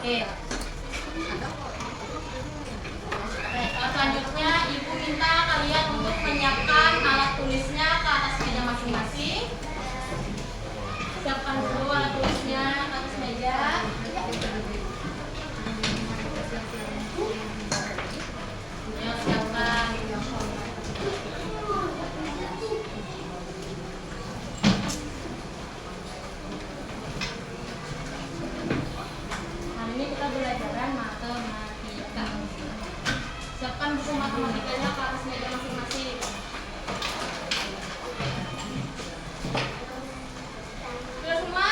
Oke. Selanjutnya Ibu minta kalian untuk menyiapkan alat tulisnya ke atas meja masing-masing. Siapkan dulu alat tulisnya ke atas meja. Ya, siapkan. Hari ini kita belajaran matematika. Siapkan buku matematikanya ke atas meja masing-masing. Sudah semua?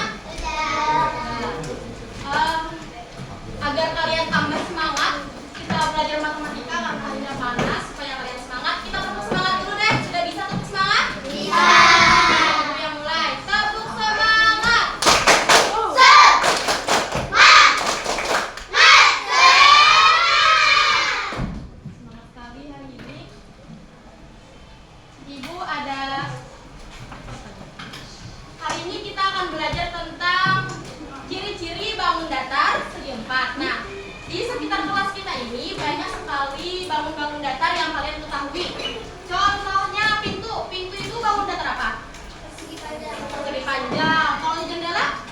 Agar kalian tambah semangat, kita belajar matematika karena harinya panas. Supaya kalian semangat, kita tepuk semangat dulu deh. Sudah bisa tepuk semangat? Bisa. Kita yang mulai. Tepuk semangat. Semangat sekali hari ini. Ibu ada. Hari ini kita akan belajar tentang ciri-ciri bangun datar segi 4. Nah, di sekitar kelas kita ini banyak sekali bangun-bangun datar yang kalian ketahui. Contohnya pintu. Pintu itu bangun datar apa? Persegi panjang. Kalau jendela?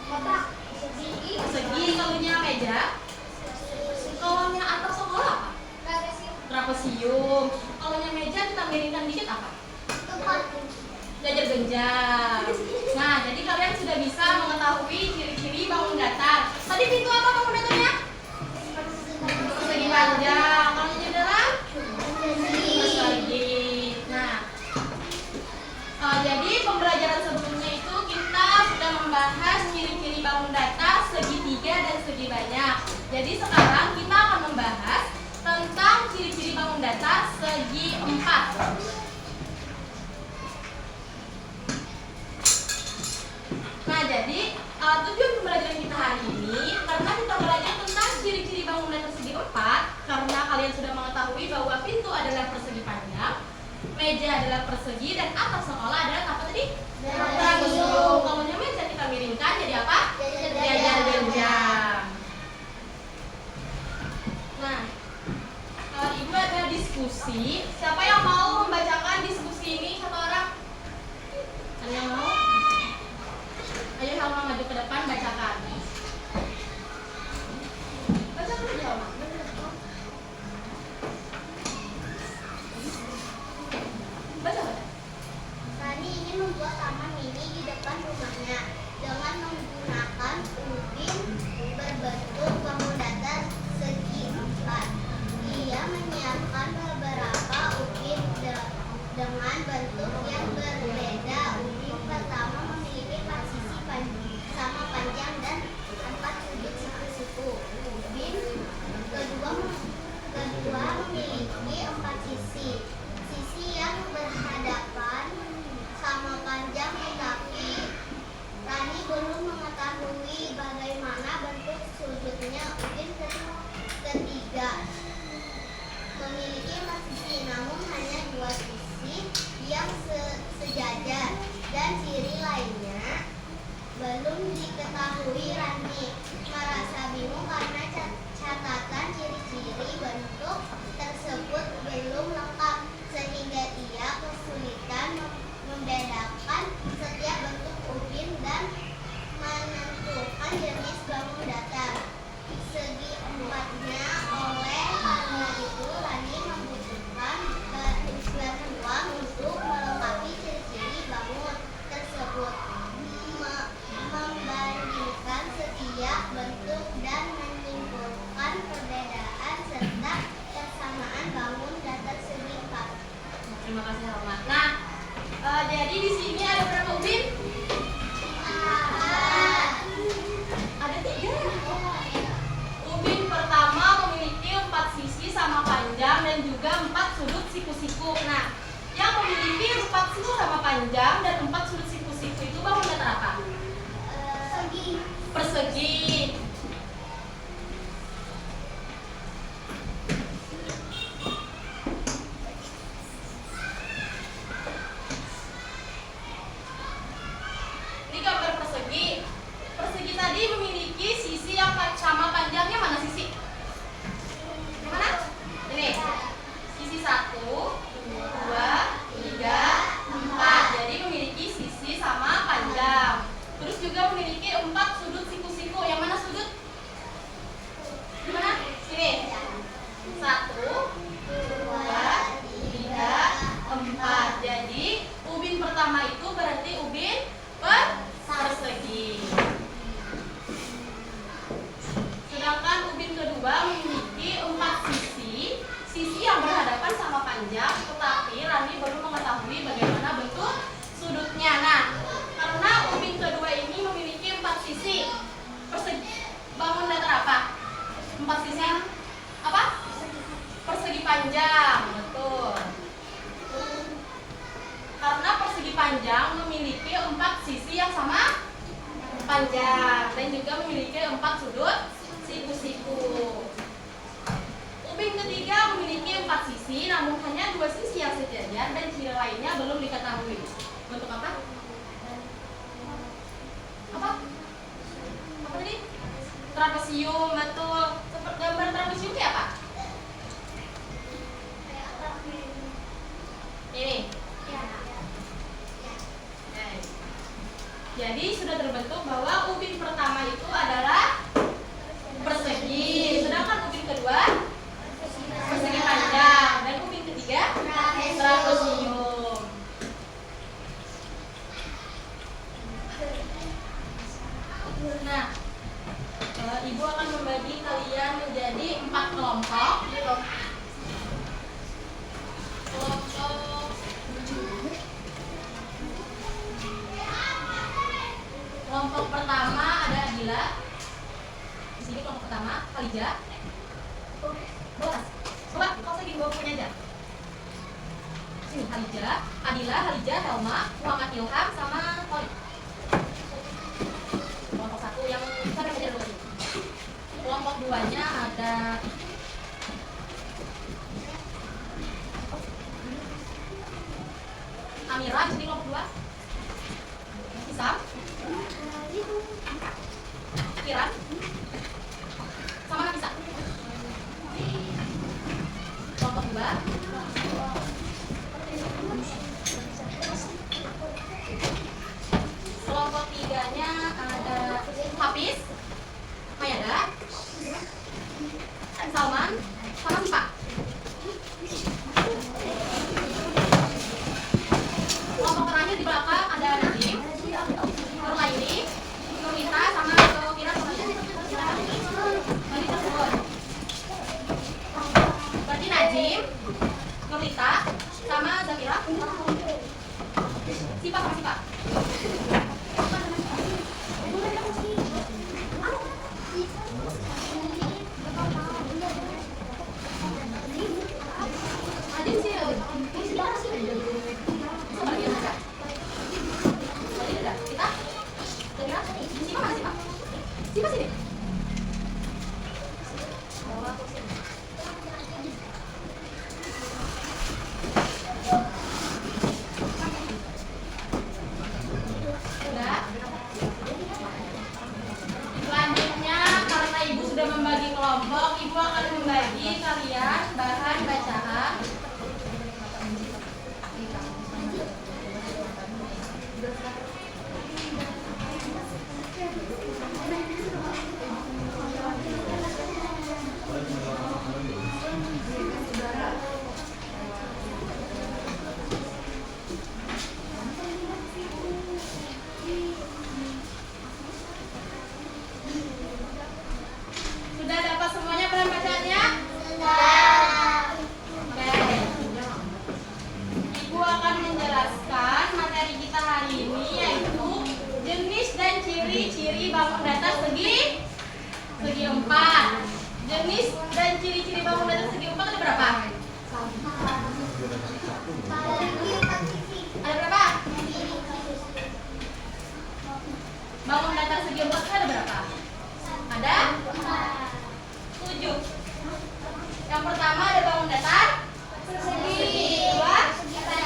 Persegi. Kalau meja? Kalau atap sekolah apa? Trapesium. Kalau meja kita miringkan dikit apa? Jajar genjang. Nah, jadi kalian sudah bisa mengetahui ciri-ciri bangun datar. Tadi pintu apa bangun datarnya? Persegi panjang. Kalau jendela? Persegi. Nah, jadi pembelajaran sebelumnya itu kita sudah membahas ciri-ciri bangun datar segitiga dan segi banyak. Jadi sekarang kita akan membahas tentang ciri-ciri bangun datar segi 4. Nah, jadi tujuan pembelajaran kita hari ini karena kita belajar tentang ciri-ciri bangun datar segi 4, karena kalian sudah mengetahui bahwa pintu adalah persegi panjang, meja adalah persegi, dan atap sekolah adalah apa tadi? Trapesium. Kalau meja kita miringkan jadi apa? Jajar genjang. Nah, Ibu ada diskusi. Siapa yang mau membacakan diskusi ini? Satu orang? Ada yang mau? Ayo Helma maju ke depan, bacakan. Bacakan aja Helma. Baca. Rani ingin membuat taman mini di depan rumahnya dengan menggunakan ubin berbentuk bangun datar segi 4. Ia menyiapkan beberapa ubin dengan bentuk yang berbeda. Ubin pertama memiliki 4 sisi sama panjang dan 4 sudut siku-siku. Ubin kedua memiliki 4 sisi. Sisi yang berhadapan sama panjang, tetapi Rani belum mengetahui bagaimana bentuk sudutnya. Ubin ketiga memiliki 4 sisi, namun hanya 2 sisi yang sejajar, dan ciri lainnya belum diketahui. Rani merasa bingung karena catatan ciri-ciri bentuk tersebut belum lengkap, sehingga ia kesulitan membedakan setiap bentuk ubin dan menentukan jenis bangun datar segi 4-nya. Oleh karena itu, Rani membutuhkan bantuan untuk melengkapi ciri-ciri bangun tersebut, membandingkan setiap bentuk dan menyimpulkan perbedaan serta persamaan bangun datar segi 4. Terima kasih Helma. Nah, jadi di sini ada berapa ubin? Ada 3. Ubin pertama memiliki 4 sisi sama panjang dan juga 4 sudut siku-siku. Nah, yang memiliki 4 sisi sama panjang dan 4 sudut siku-siku itu bangun datar apa? Persegi. Ini gambar persegi. Persegi tadi memiliki sisi yang sama panjangnya mana sisi? Yang mana? Ini. Sisi 1, 2, 3, 4. Jadi memiliki sisi sama panjang. Terus juga memiliki 4 sudut siku-siku. Yang mana sudut? Di mana? Sini. 1, 2, 3, 4. Jadi ubin pertama itu berarti ubin persegi. Sedangkan ubin kedua memiliki 4 sisi yang berhadapan sama panjang, tetapi Rani baru mengetahui bagaimana bentuk sudutnya. Nah, karena ubin kedua ini memiliki 4 sisi, bangun datar apa? 4 sisi apa? Persegi panjang, betul. Karena persegi panjang memiliki 4 sisi yang sama panjang dan juga memiliki 4 sudut siku-siku. Ubin ketiga memiliki 4 sisi, namun hanya 2 sisi yang sejajar dan ciri lainnya belum diketahui. Bentuk apa? Apa? Apa tadi? Trapesium, betul. Gambar trapesium kayak apa? Ini. Jadi sudah terbentuk bahwa ubin pertama itu adalah persegi, sedangkan ubin kedua persegi panjang, dan ubin ketiga trapesium. Nah, Ibu akan membagi kalian menjadi 4 kelompok. Kelompok pertama ada Adila. Di sini kelompok pertama Khalija. Coba kau segini bawa bukunya aja. Sini Khalija, Adila, Khalija, Helma, Muhammad Ilham, sama Khalid. Kelompok 1 yang sana aja dulu. Kelompok 2-nya ada Amira. Di sini kelompok 2 Hisam, Kiran, sama Nafisa. Kelompok 2 kelompok 3-nya ada Hafiz, Mayada, Salman, sama Sipa. Kelompok terakhir di belakang ada Najib, Nurlaini, Nurita, sama Kira, sama berarti Najib, Nurita, sama Zakira, Sipa sama Sipa. Najib sih, Siapa sini? Sudah. Selanjutnya karena Ibu sudah membagi kelompok, Ibu akan membagi kalian bahan bacaan. Sudah dapat semuanya bahan bacaannya? Oke. Ibu akan menjelaskan materi kita hari ini, yaitu jenis dan ciri-ciri bangun datar segi 4. Jenis dan ciri-ciri bangun datar segi 4 ada berapa? Ada berapa? Bangun datar segi 4 ada berapa? Ada 7. Yang pertama ada bangun datar segi 2 segi 4.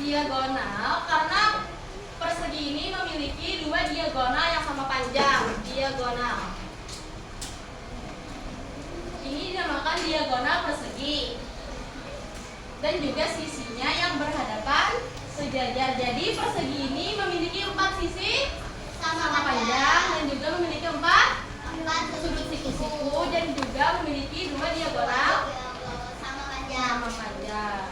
diagonal karena persegi ini memiliki dua diagonal yang sama panjang. Diagonal. Ini dinamakan diagonal persegi. Dan juga sisinya yang berhadapan sejajar. Jadi persegi ini memiliki 4 sisi sama panjang dan juga memiliki 4 sudut siku-siku dan juga memiliki 2 diagonal sama panjang.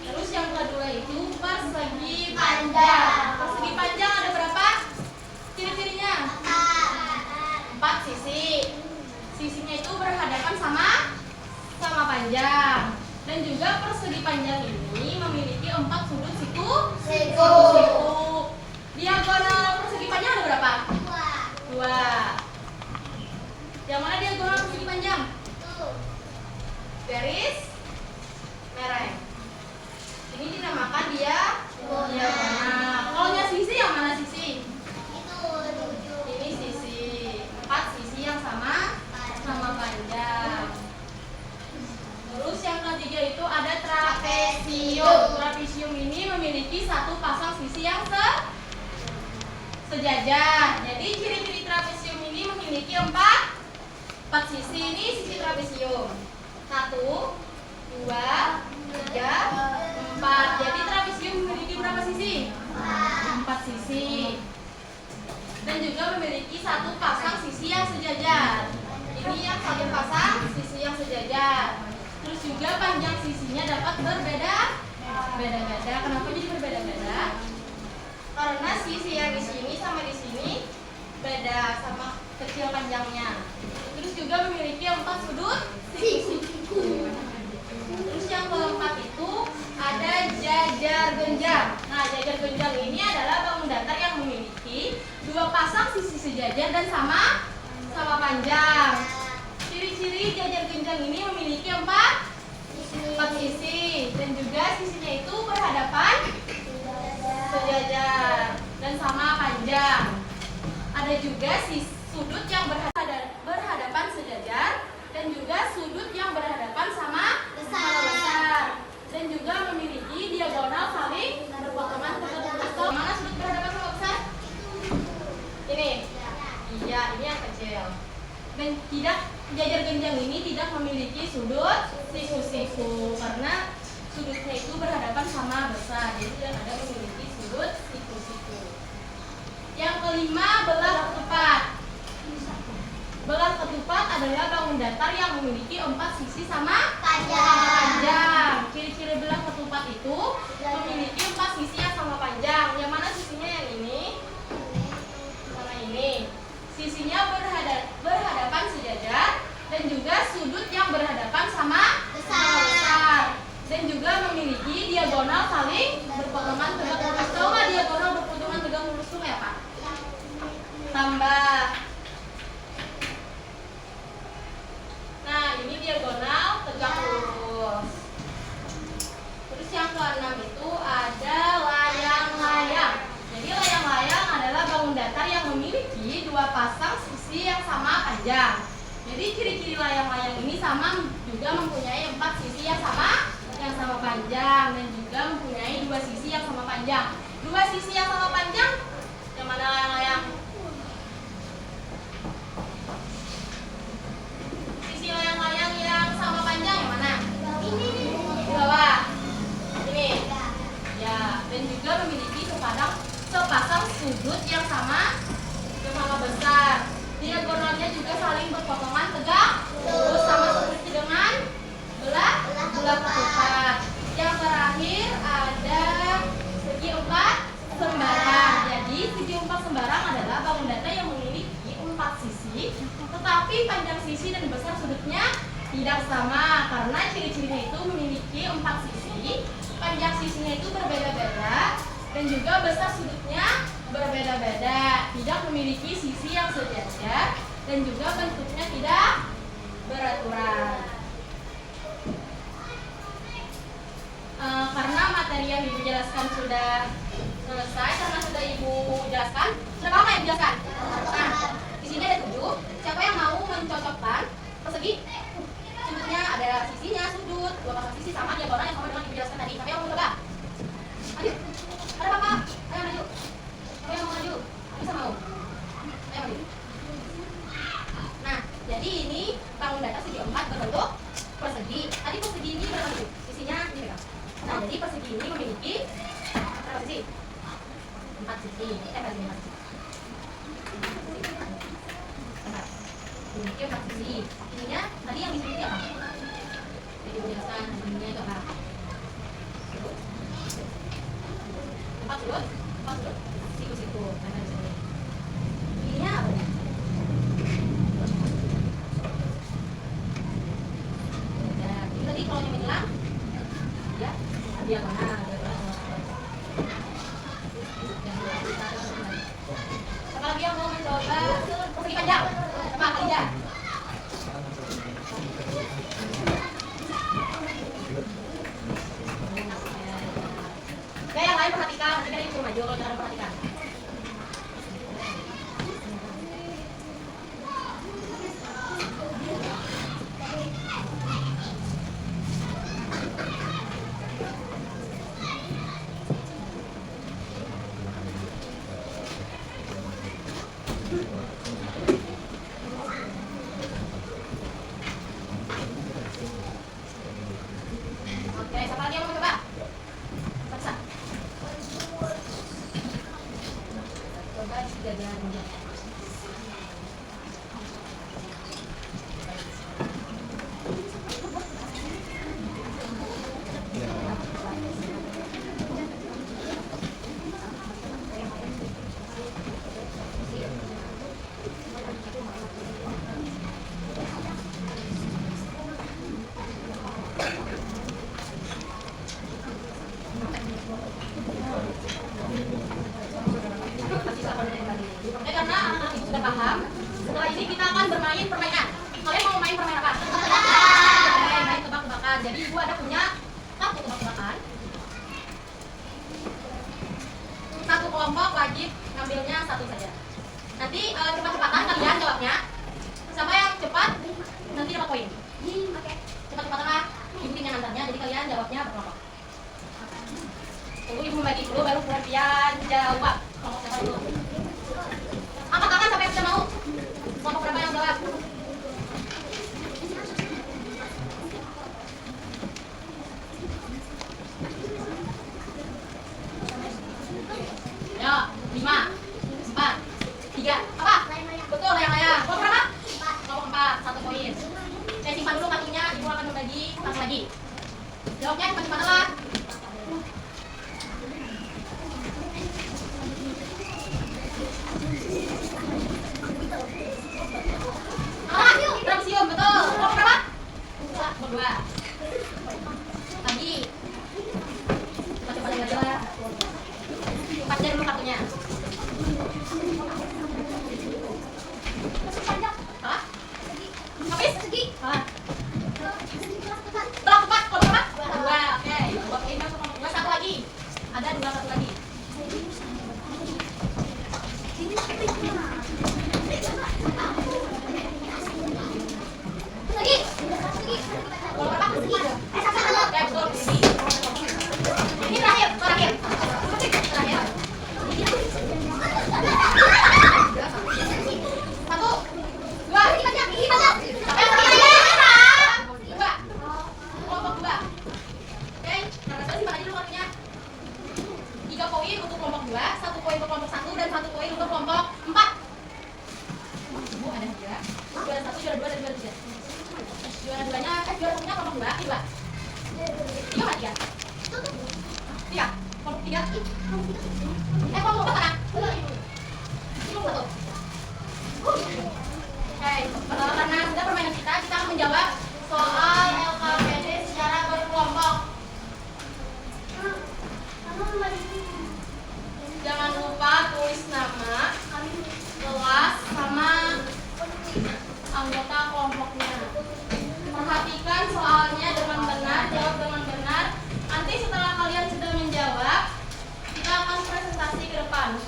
Terus yang kedua itu persegi panjang. Persegi panjang ada berapa? Ciri-cirinya? 4 sisi. Sisinya itu berhadapan sama panjang. Dan juga persegi panjang ini memiliki 4 sudut siku. Diagonal persegi panjang ada berapa? 2. Yang mana diagonal persegi panjang? Garis merah. Ini dinamakan diagonal. Kalau sisi yang mana sisi? Ini sisi. 4 sisi yang sama panjang. Terus yang ketiga itu ada trapesium. Trapesium ini memiliki 1 pasang sisi yang sejajar. Jadi ciri-ciri trapesium ini memiliki 4 sisi. Ini sisi trapesium. 1, 2, 3, 4. Jadi trapesium memiliki berapa sisi? 4 sisi. Dan juga memiliki 1 pasang sisi yang sejajar. Ini yang 1 pasang sisi yang sejajar. Terus juga panjang sisinya dapat berbeda-beda. Kenapa jadi berbeda-beda? Karena sisi yang di sini sama di sini beda sama kecil panjangnya. Terus juga memiliki 4 sudut siku. Terus yang keempat itu ada jajar genjang. Nah, jajar genjang ini adalah bangun datar yang memiliki 2 pasang sisi sejajar dan sama panjang. Ciri-ciri jajar genjang ini memiliki 4 sisi dan juga sisinya itu berhadapan sejajar dan sama panjang. Ada juga sudut yang berhadapan sejajar dan juga sudut yang berhadapan sama besar. Dan juga memiliki diagonal saling berpotongan tegak. Mana sudut berhadapan sama besar? Ini. Iya, ini yang kecil. Dan jajar genjang ini tidak memiliki sudut siku-siku karena sudutnya itu berhadapan sama besar. Jadi tidak ada memiliki sudut siku-siku. Yang kelima, belah ketupat. Belah ketupat adalah bangun datar yang memiliki 4 sisi sama panjang. Ciri-ciri belah ketupat itu memiliki 4 sisi yang sama panjang. Yang mana sisinya? Yang ini sama ini. Sisinya berhadapan sejajar dan juga sudut yang berhadapan sama besar. Dan juga memiliki diagonal saling berpotongan tegak lurus. Tahu nggak diagonal berpotongan tegak lurus itu kayak apa? Tambah. Nah, ini diagonal tegak lurus. Terus yang keenam itu ada layang-layang. Jadi layang-layang adalah bangun datar yang memiliki 2 pasang sisi yang sama panjang. Jadi ciri-ciri layang-layang ini sama juga mempunyai 4 sisi yang sama panjang dan juga mempunyai 2 sisi yang sama panjang. 2 sisi yang sama panjang yang mana layang-layang? Sisi layang-layang yang sama panjang yang mana? Ini. Di bawah. Ini. Ya, dan juga memiliki sepasang sudut yang sama besar. Diagonalnya juga saling berpotongan tegak lurus sama seperti dengan belah ketupat. Yang terakhir ada segi 4 sembarang. Jadi segi 4 sembarang adalah bangun datar yang memiliki 4 sisi, tetapi panjang sisi dan besar sudutnya tidak sama karena ciri-cirinya itu memiliki 4 sisi, panjang sisinya itu berbeda-beda dan juga besar sudutnya berbeda-beda, tidak memiliki sisi yang sejajar dan juga bentuknya tidak beraturan. Karena materi yang Ibu jelaskan sudah selesai, karena sudah Ibu jelaskan, sudah paham yang jelaskan? Nah, di sini ada 7. Siapa yang mau mencocokkan persegi? Sudutnya ada sisinya, sudut, 2 pasang sisi sama diagonal yang sama dengan Ibu jelaskan tadi. Siapa yang mau coba? Ini praktisi. Ininya tadi yang disebut apa? Jadi jelaskan ininya itu apa? Empat dulu. Siku. Ininya apa? Ya, ini tadi kalau yang menjelang, ya, dia mana? Apalagi yang mau mencoba persegi panjang, apa Khadijah? Oke, yang lain perhatikan, nanti kan itu maju kalau cara perhatikan. Oke, siapa lagi yang mau coba? Paksa. Coba jajan. Karena anak-anak itu sudah paham, setelah ini kita akan bermain permainan. Kalian mau main permainan apa? Main tebak-tebakan. Jadi ibu ada punya kartu tebak-tebakan. Satu kelompok wajib ngambilnya satu saja. Nanti cepat-cepatan kalian jawabnya. Sama yang cepat nanti dapat poin. Oke. Cepat-cepatan lah. Ibu tim yang antarnya. Jadi kalian jawabnya berkelompok. Tunggu ibu bagi dulu baru kalian jawab. Kelompok siapa dulu? Angkat tangan sampai bisa mau. Kelompok berapa yang jawab? Ya, 5, 4, 3. Apa? Betul, layang-layang. Kelompok berapa? Kelompok 4, 1 poin. Saya simpan dulu kartunya, ibu akan membagi satu lagi. Jawabnya cepat-cepat lah. Trapesium, betul. Kelompok berapa? Kelompok 2. Lagi. Cepat-cepat aja lah. Cepatnya dulu kartunya. Hah? Habis? Segi? Hah? Telak tepat, kelompok berapa? 2. Oke, buat ini masuk kelompok 2. Satu lagi. Ada 2, satu lagi. Kelompok berapa? Oke, betul. Ini terakhir. Terakhir. Satu, dua, dua. Kelompok 2. Oke, nah simpan aja dulu kartunya. 3 poin untuk kelompok 2, 1 poin untuk kelompok 1, dan 1 poin untuk kelompok 4. Ibu ada 3. Juara 1, juara 2, dan juara 3. Juara 2-nya, juara 1-nya kelompok 2, ini 2. 3 apa 3? 3. Kelompok 3. Kelompok 4 mana? Ini kelompok 1. Oke, karena sudah permainan kita akan menjawab soal LKPD secara berkelompok. Jangan lupa tulis nama, kelas, sama anggota kelompoknya. Perhatikan soalnya dengan benar, jawab dengan benar. Nanti setelah kalian sudah menjawab, kita akan presentasi ke depan.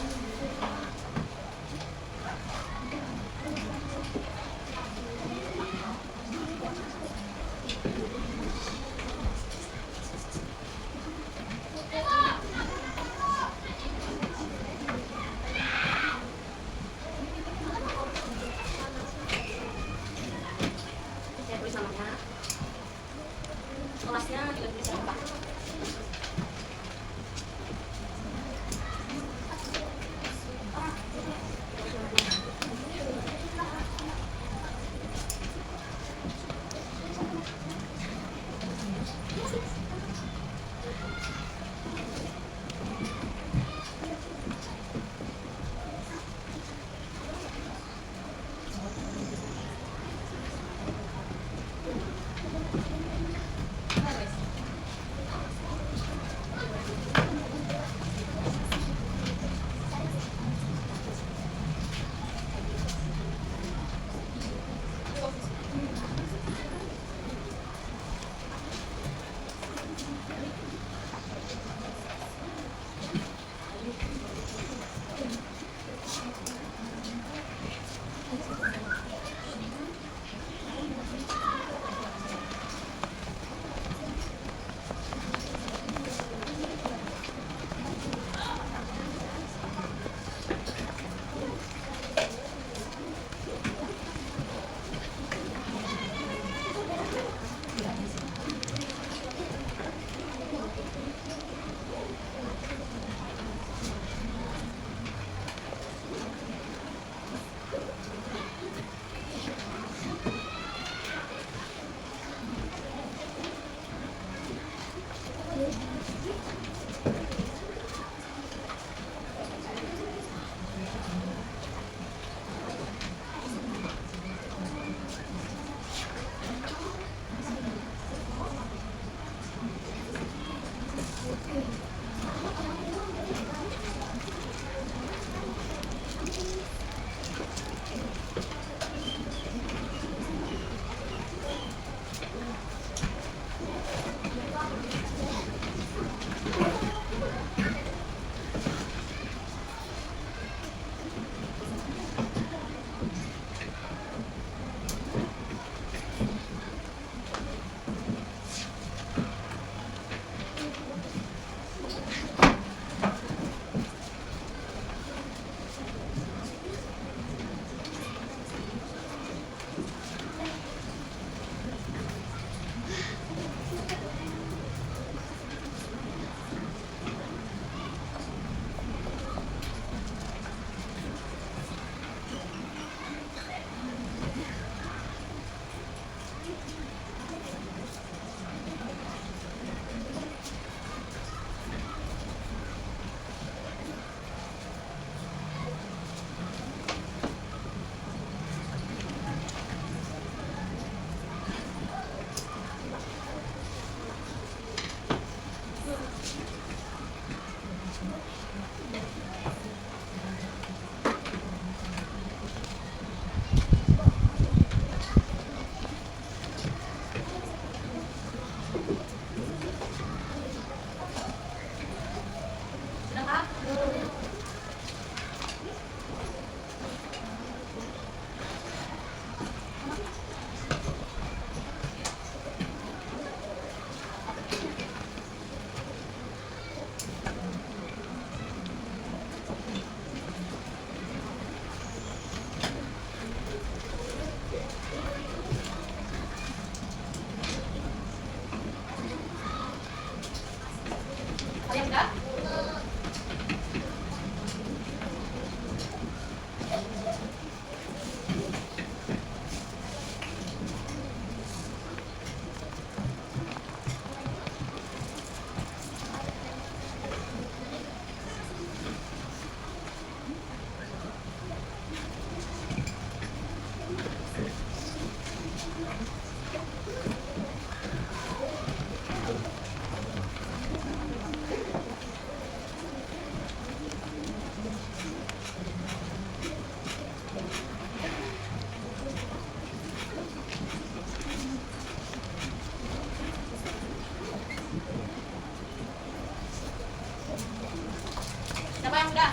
sudah?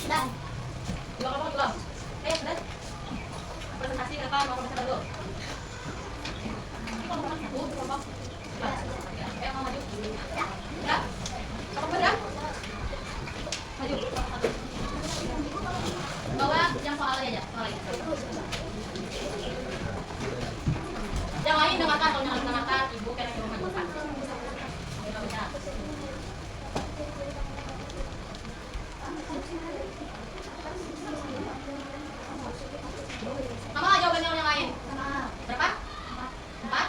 Sudah. Dua kelompok belum? Ayo sudah. Presentasi ke depan mau presentasi dulu. Ini kelompok satu, kelompok. Ayo mau maju. Sudah. Kelompok sudah. Maju. Bawa yang soal aja, soal aja. Yang lain dengarkan, kalau yang dengarkan, ibu kira ibu majukan. Sama lah jawabannya yang lain. Berapa? 4.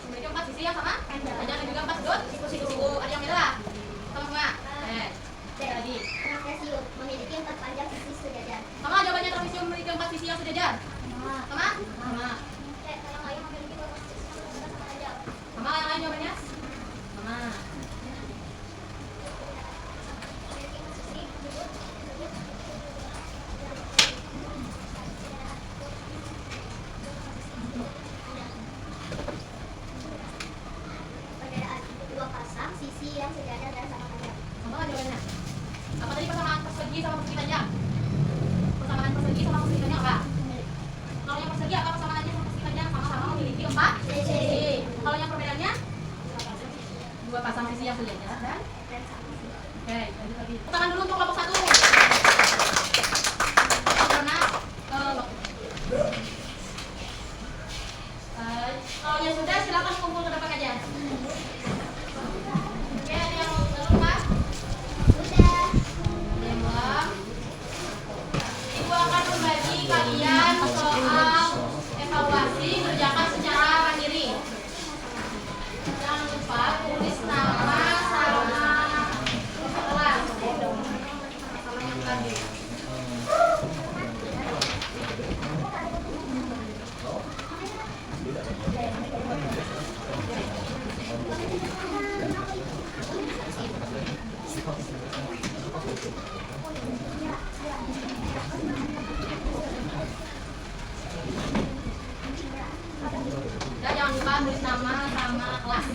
Memiliki 4 sisi yang sama. Ada yang juga 4 sudut. Siku-siku ada yang beda. Sama-sama. Tadi. Trapesium memiliki 4 panjang sisi sejajar. Sama jawabannya trapesium memiliki 4 sisi yang sejajar. Sama? Sama. Yang lain memiliki 4 sisi yang sejajar sama aja. Sama yang lain jawabannya? Sama. Perbedaan 2 pasang sisi yang sejajar dan sama panjang. Sama nggak jawabannya? Apa tadi persamaan persegi sama persegi panjang? Persamaan persegi sama persegi panjang apa? Kalau yang persegi apa persamaannya sama persegi panjang? Sama-sama memiliki 4 sisi. Kalau yang perbedaannya? 2 pasang sisi yang sejajar dan sama. oke, lanjut lagi. Tangan dulu untuk kelompok 1. Karena kalau yang sudah silakan kumpul ke depan aja. Oke, ada yang belum Pak? Udah. Ada yang belum? Ibu akan membagi kalian soal evaluasi kerjakan secara mandiri. Jangan lupa tulis nama sama kelas sama yang tadi. Dan jangan lupa tulis nama sama kelas.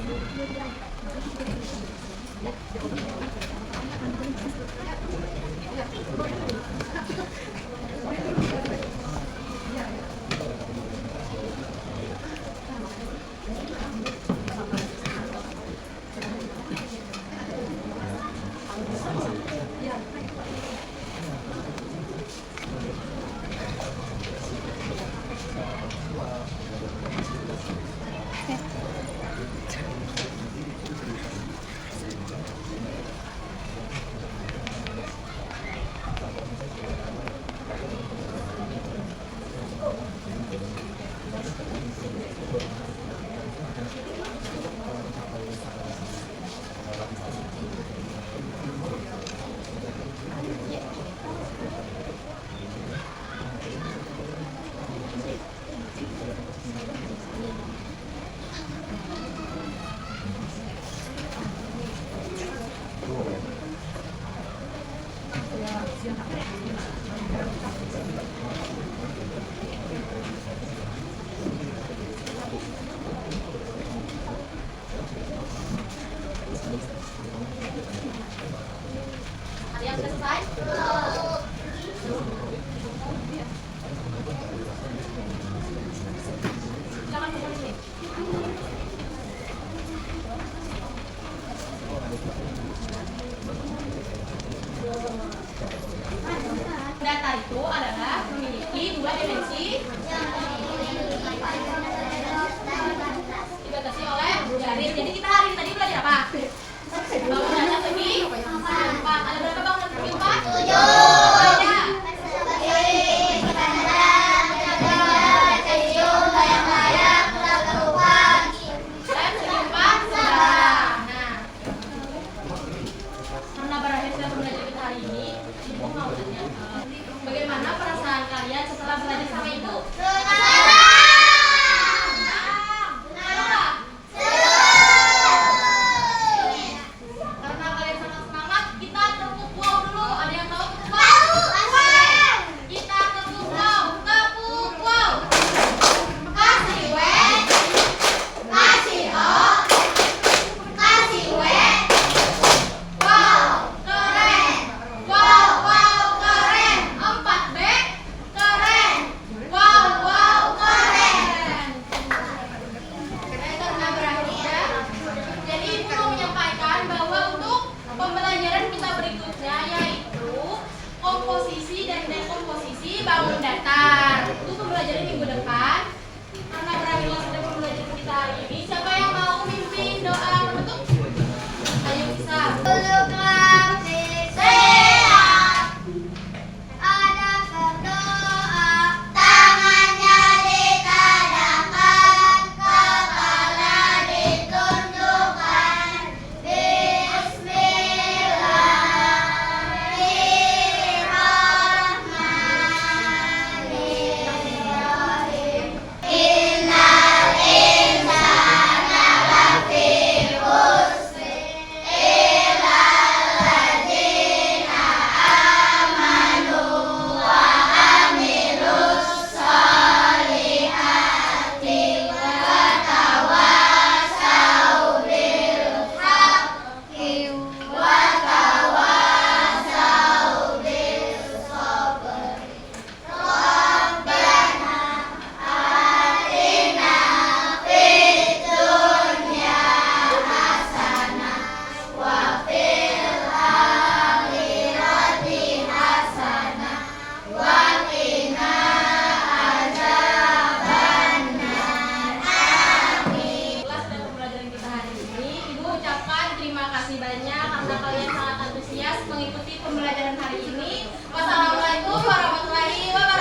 Ada yang sudah selesai? Silakan kumpul di sini. Data itu adalah memiliki 2 dimensi dibatasi oleh garis. Jadi kita hari ini tadi belajar apa? Bangunan data segi 4. Ada berapa bangunan segi 4? 7. berikutnya yaitu komposisi dan dekomposisi bangun datar. Itu pembelajaran minggu depan. Karena berakhirlah sudah pembelajaran kita hari ini. Siapa yang mau memimpin doa penutup? Ayo bisa. Ada berdoa, tangannya ditadahkan, kepala ditundukkan. Bismillahirrahmanirrahim. Innal insana lafi khusr illal ladzina amanu wa amilus solihati wa tawasau bil haqqi wa tawasau bis sabr. Rabbana atina fid dunya hasanah wa fil akhirati hasanah wa qina adzabannar. Amin. Kelas dan pembelajaran kita hari ini, Ibu ucapkan terima kasih banyak karena kalian sangat antusias mengikuti pembelajaran hari ini. Wassalamualaikum warahmatullahi wabarakatuh.